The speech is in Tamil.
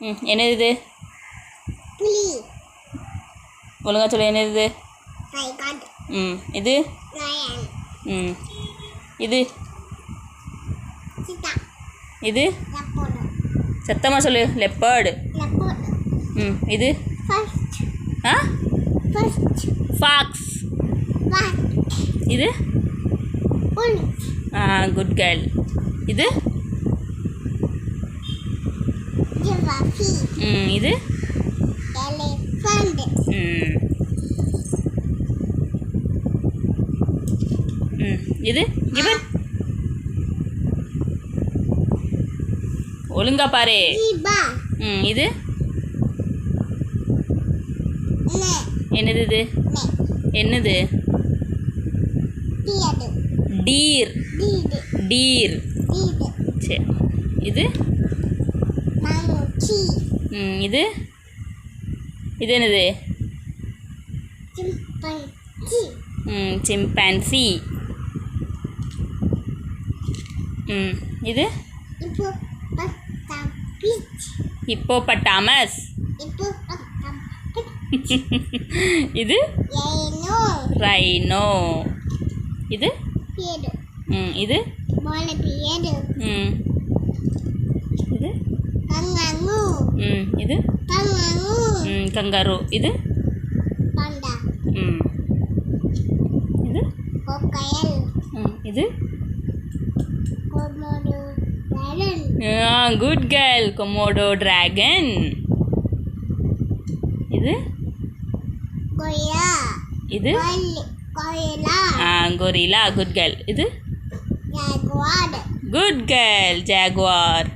என்னது இது? புலி. ஒழுங்கா சொல்லு, என்னது இது? டைகர். இது? லயன். இது? சீதா. இது? லெப்பர்ட். சத்தமாக சொல்லு. லெப்பர்டு. லெப்பர்ட். இது? ஃபர்ஸ்ட். ஃபர்ஸ்ட். ஃபாக்ஸ். வாட். இது? உல்ஃப். Good girl. இது? ஜிராஃபி. இது? எலிஃபண்ட். இது? இவர் ஒழுங்கா பாரு. ஜீபா. இது? என்னது இது? என்னது? டீர். டீர். சரி. இது? இது? இது என்னது? சிம்பான்சி. இது? ஹிப்போபட்டாமஸ். இது? ரைனோ. இது? இது? இது? இது? கங்காரு. இது? இது? இது? Good girl. Komodo dragon. இது? இது? கொரில்லா. Good girl. இது? Good girl. ஜாகுவார்.